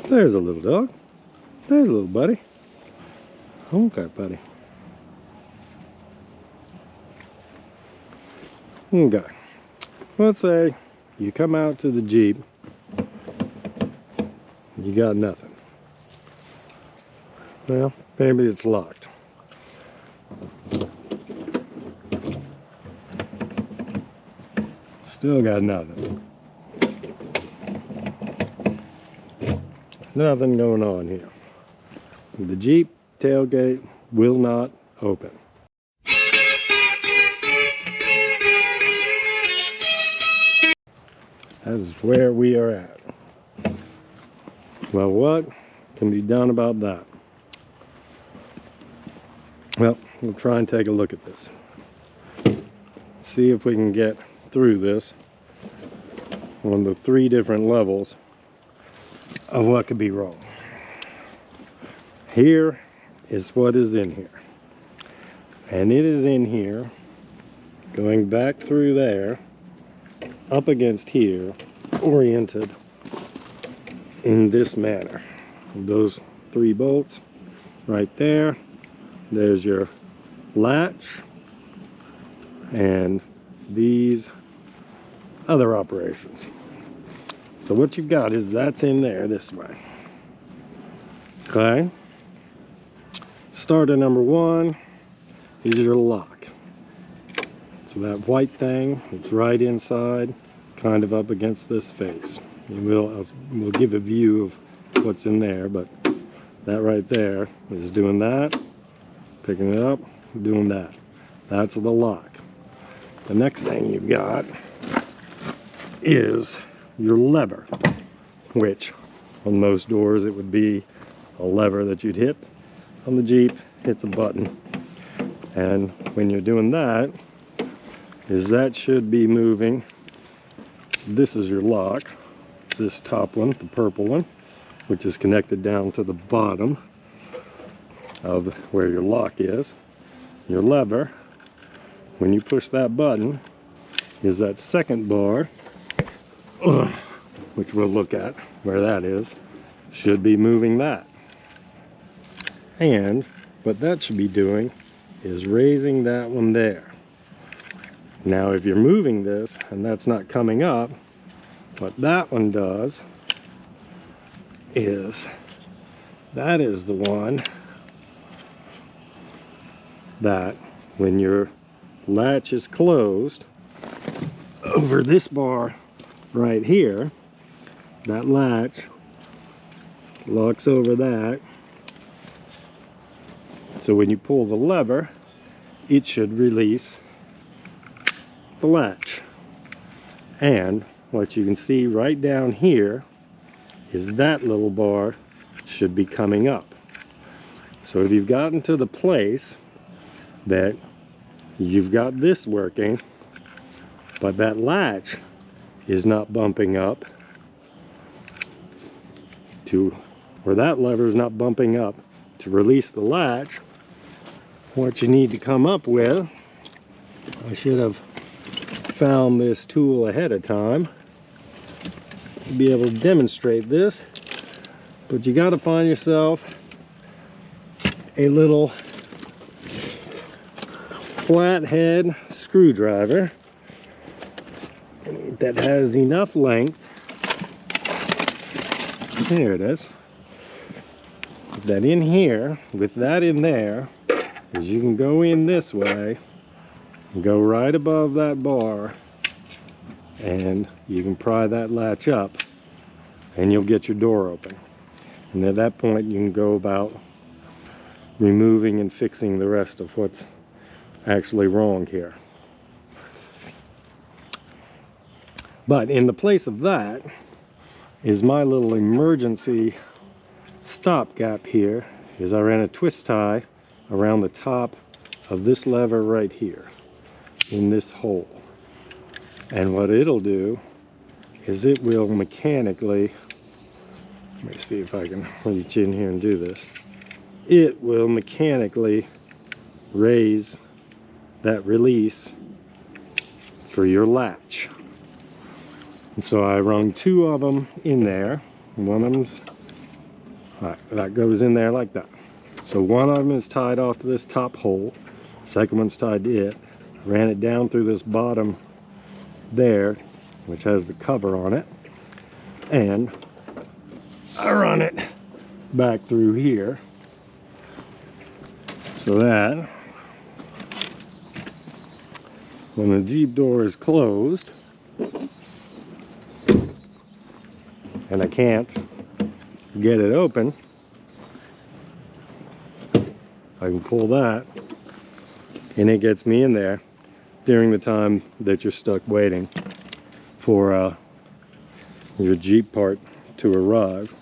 There's a little dog. There's a little buddy. Okay, buddy. Okay. Let's say you come out to the Jeep. You got nothing. Well, maybe it's locked. Still got nothing. Nothing going on here. The Jeep tailgate will not open. That is where we are at. Well, what can be done about that? Well, we'll try and take a look at this. See if we can get through this on the 3 different levels of what could be wrong. Here is what is in here. And it is in here, going back through there, up against here, oriented in this manner. Those 3 bolts right there. There's your latch and these other operations. So what you've got is that's in there this way. Okay. Starter number 1 is your lock. So that white thing, it's right inside, kind of up against this face. And we'll give a view of what's in there, but that right there is doing that, picking it up, doing that. That's the lock. The next thing you've got is your lever, which on most doors it would be a lever that you'd hit. On the Jeep, it's a button. And when you're doing that, that should be moving. This is your lock. This top one, the purple one, which is connected down to the bottom of where your lock is. Your lever, when you push that button, is that second bar, which we'll look at where that is, should be moving that. And what that should be doing is raising that one there. Now if you're moving this and that's not coming up, what that one does is, that is the one that when your latch is closed over this bar right here, that latch locks over that. So when you pull the lever, it should release the latch. And what you can see right down here is that little bar should be coming up. So if you've gotten to the place that you've got this working, but that latch is not bumping up to, or that lever is not bumping up to release the latch, what you need to come up with, I should have found this tool ahead of time to be able to demonstrate this, but you got to find yourself a little flathead screwdriver that has enough length, there it is, that in here, with that in there, is you can go in this way, go right above that bar, and you can pry that latch up and you'll get your door open. And at that point you can go about removing and fixing the rest of what's actually wrong here. But in the place of that is my little emergency stopgap here, is I ran a twist tie around the top of this lever right here in this hole. And what it'll do is it will mechanically, let me see if I can reach in here and do this, it will mechanically raise that release for your latch. And so I rung 2 of them in there. One of them's All right, that goes in there like that. So one of them is tied off to this top hole. Second one's tied to it. Ran it down through this bottom there, which has the cover on it. And I run it back through here so that when the Jeep door is closed and I can't get it open, I can pull that and it gets me in there during the time that you're stuck waiting for your Jeep part to arrive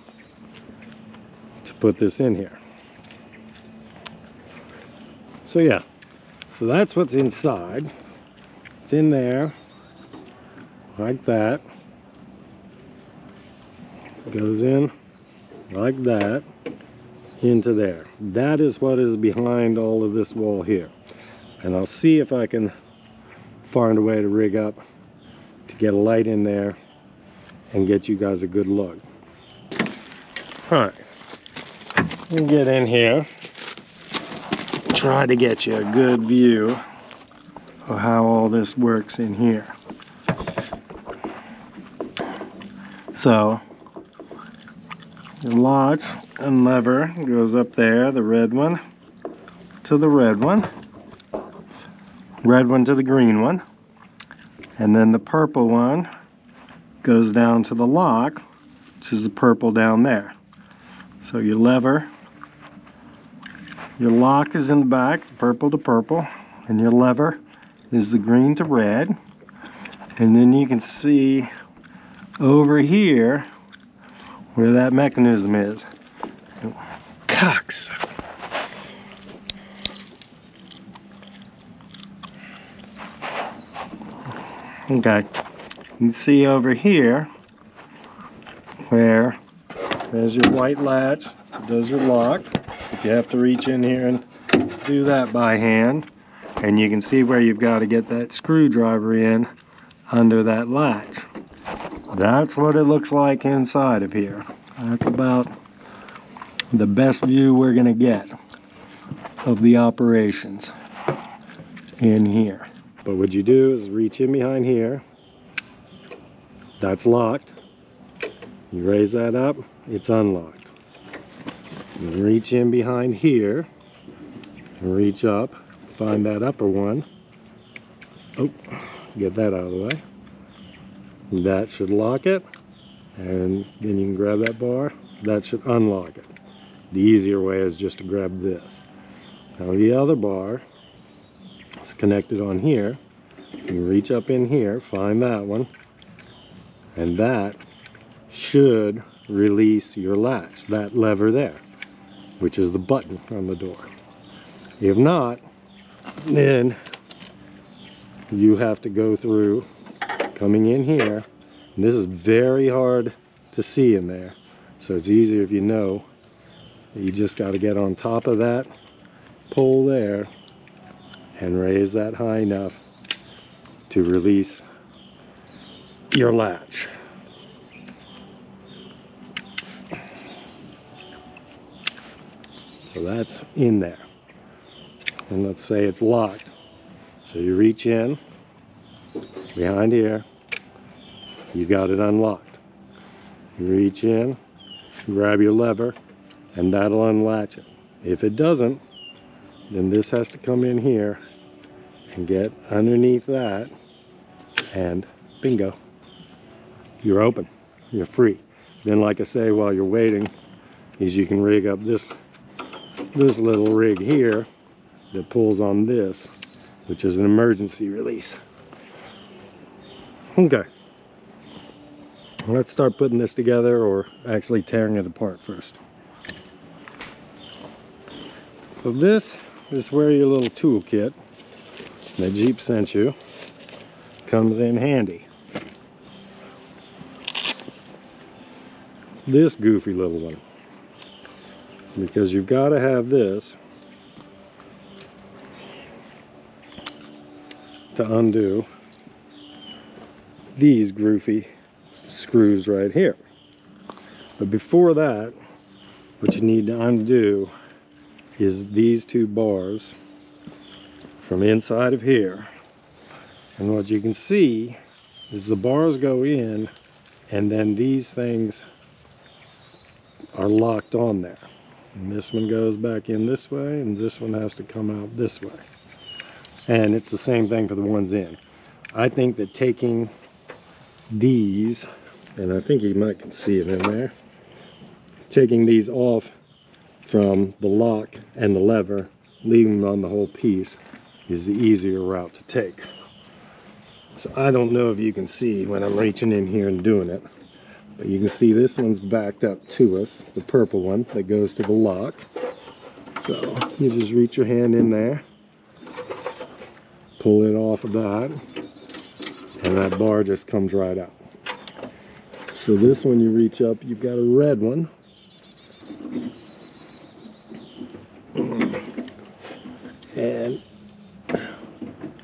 to put this in here. So yeah, so that's what's inside. It's in there like that. It goes in like that into there. That is what is behind all of this wall here. And I'll see if I can find a way to rig up to get a light in there and get you guys a good look. All right, we'll get in here, try to get you a good view of how all this works in here. So the latch and lever goes up there, the red one to the red one to the green one, and then the purple one goes down to the lock, which is the purple down there. So your lever, your lock is in the back, purple to purple, and your lever is the green to red. And then you can see over here where that mechanism is. Cox. Okay, you can see over here where there's your white latch that does your lock. If you have to reach in here and do that by hand, and you can see where you've got to get that screwdriver in under that latch. That's what it looks like inside of here. That's about the best view we're gonna get of the operations in here. But what you do is reach in behind here. That's locked. You raise that up, it's unlocked. You reach in behind here and reach up, find that upper one. Oh, get that out of the way. That should lock it, and then you can grab that bar. That should unlock it. The easier way is just to grab this. Now the other bar is connected on here. You reach up in here, find that one, and that should release your latch, that lever there, which is the button on the door. If not, then you have to go through coming in here, and this is very hard to see in there, so it's easier if you know that you just got to get on top of that pole there and raise that high enough to release your latch. So that's in there, and let's say it's locked. So you reach in behind here, you got it unlocked. You reach in, grab your lever, and that'll unlatch it. If it doesn't, then this has to come in here and get underneath that, and bingo, you're open, you're free. Then, like I say, while you're waiting, is you can rig up this little rig here that pulls on this, which is an emergency release. Okay, let's start putting this together, or actually tearing it apart first. So this is where your little toolkit that Jeep sent you comes in handy. This goofy little one, because you've got to have this to undo these groovy screws right here. But before that, what you need to undo is these two bars from inside of here. And what you can see is the bars go in, and then these things are locked on there. And this one goes back in this way, and this one has to come out this way. And it's the same thing for the ones in. I think that taking these, and I think you might can see it in there, taking these off from the lock and the lever, leaving them on the whole piece, is the easier route to take. So I don't know if you can see when I'm reaching in here and doing it, but you can see this one's backed up to us, the purple one that goes to the lock. So you just reach your hand in there, pull it off of that, and that bar just comes right out. So this one you reach up, you've got a red one. And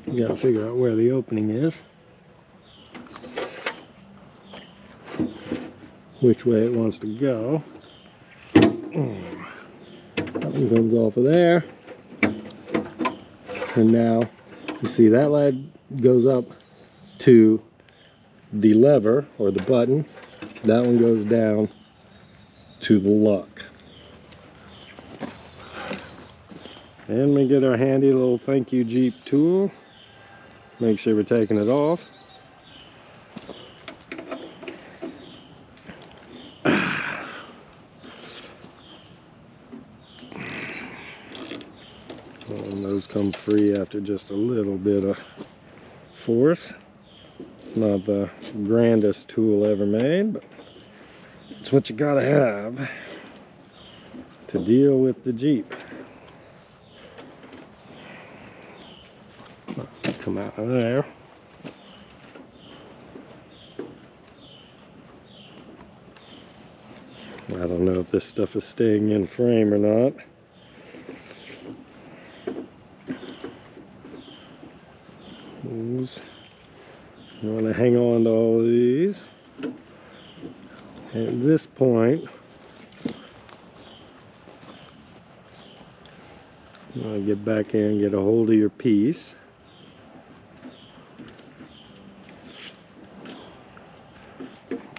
you gotta figure out where the opening is, which way it wants to go. That one comes off of there. And now you see that leg goes up to the lever or the button. That one goes down to the lock. And we get our handy little thank you Jeep tool. Make sure we're taking it off. And those come free after just a little bit of force. Not the grandest tool ever made, but it's what you gotta have to deal with the Jeep. Come out of there. I don't know if this stuff is staying in frame or not. You want to hang on to all of these. At this point, you want to get back in and get a hold of your piece.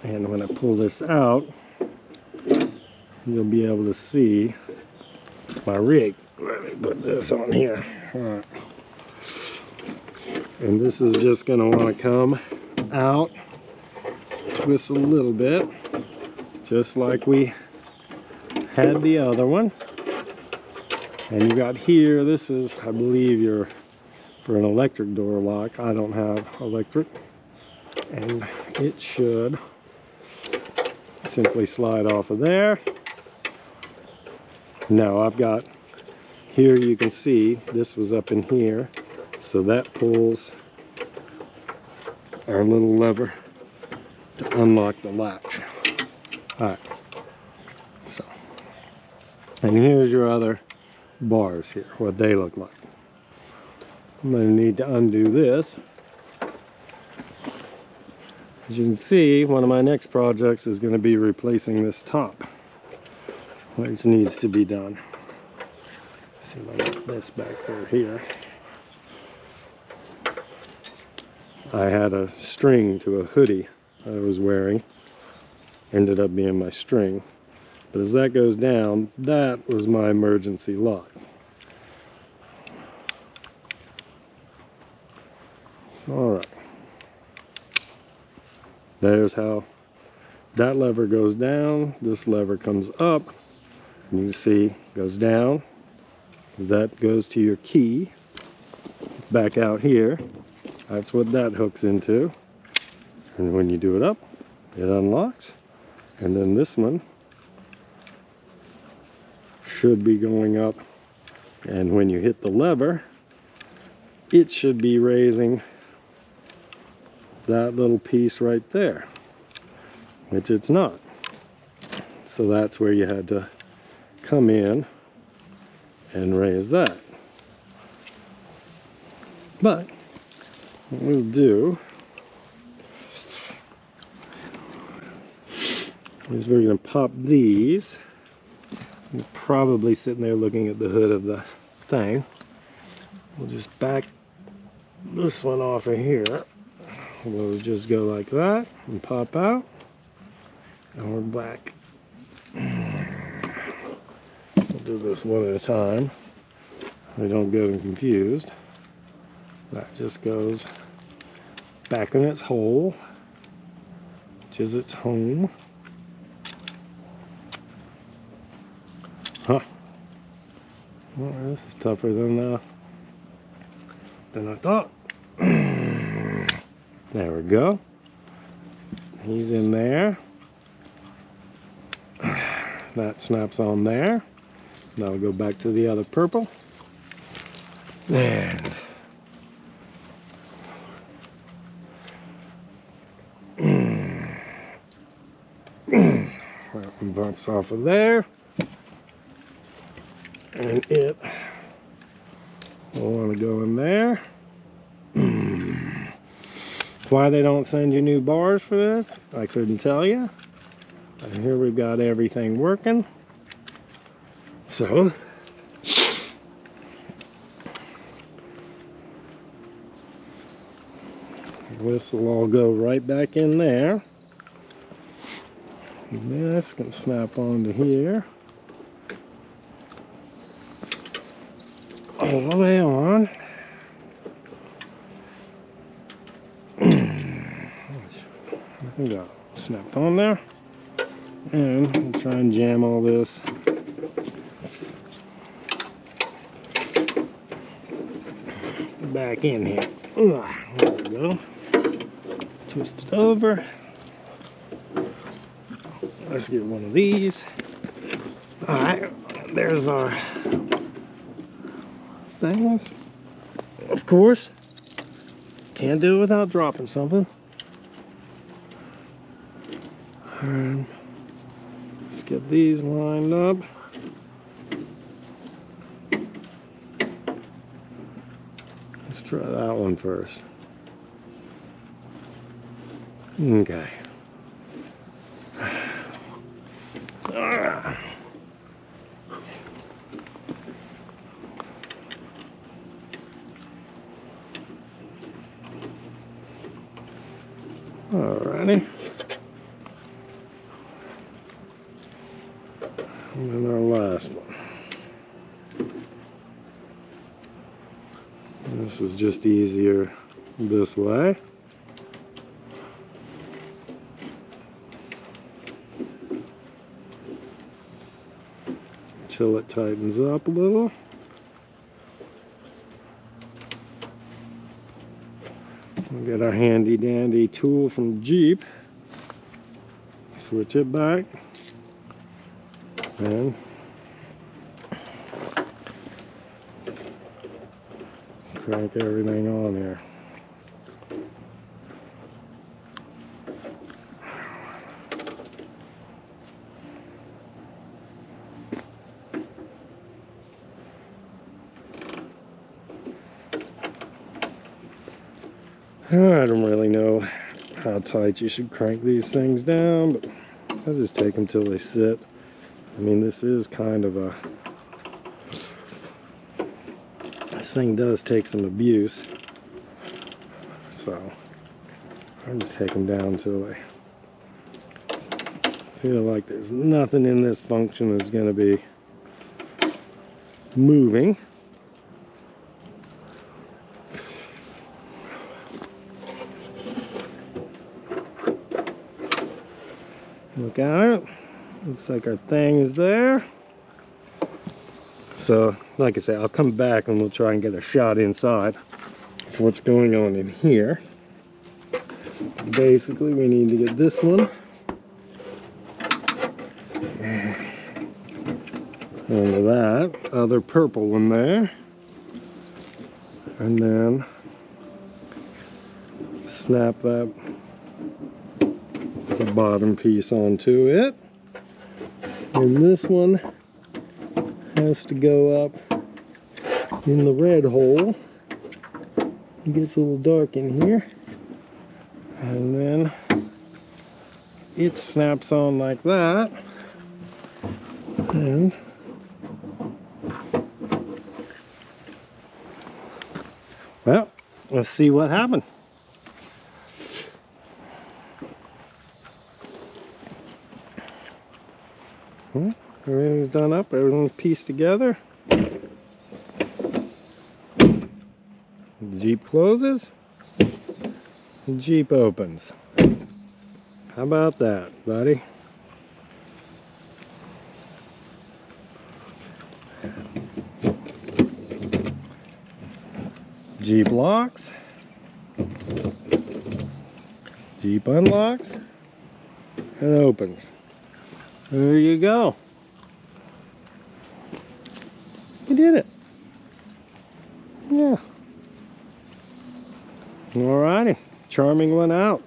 And when I pull this out, you'll be able to see my rig. Let me put this on here. All right. And this is just going to want to come out, twist a little bit, just like we had the other one. And you got here, this is, I believe, for an electric door lock. I don't have electric. And it should simply slide off of there. Now I've got, here you can see, this was up in here. So that pulls our little lever to unlock the latch. Alright. So, and here's your other bars here, what they look like. I'm going to need to undo this. As you can see, one of my next projects is going to be replacing this top, which needs to be done. Let's see if I got this back there here. I had a string to a hoodie I was wearing, ended up being my string, but as that goes down, that was my emergency lock. Alright, there's how that lever goes down, this lever comes up, and you see goes down, that goes to your key, back out here. That's what that hooks into. And when you do it up, it unlocks. And then this one should be going up. And when you hit the lever, it should be raising that little piece right there, which it's not. So that's where you had to come in and raise that. But what we'll do is we're going to pop these You're probably sitting there looking at the hood of the thing. We'll just back this one off of here. We'll just go like that and pop out, and we're back. We'll do this one at a time. We don't get confused. That just goes back in its hole, which is its home. Huh. Well, this is tougher than I thought. There we go. He's in there. That snaps on there. Now we'll go back to the other purple. And that one bumps off of there. And it will want to go in there. Why they don't send you new bars for this, I couldn't tell you. And here we've got everything working. So this will all go right back in there. And this can snap onto here. All the way on. I think that snapped on there. And we'll try and jam all this back in here. There we go. Twist it over. Let's get one of these. Alright, there's our things. Of course, can't do it without dropping something. And let's get these lined up. Let's try that one first. Okay. Alrighty. And then our last one. And this is just easier this way. Until it tightens up a little. We'll get our handy dandy tool from Jeep. Switch it back. And crank everything on here. I don't really know how tight you should crank these things down, but I just take them till they sit. I mean, this is kind of a... This thing does take some abuse. So, I just take them down till they feel like there's nothing in this function that's going to be moving. Look at it. Looks like our thing is there. So, like I say, I'll come back and we'll try and get a shot inside of what's going on in here. Basically, we need to get this one and that other purple one there, and then snap that bottom piece onto it. And this one has to go up in the red hole. It gets a little dark in here. And then it snaps on like that. And Well, let's see what happened. Everything's done up, everything's pieced together. The Jeep closes, the Jeep opens. How about that, buddy? Jeep locks, Jeep unlocks, and opens. There you go. You did it. Yeah. Alrighty. Charming one out.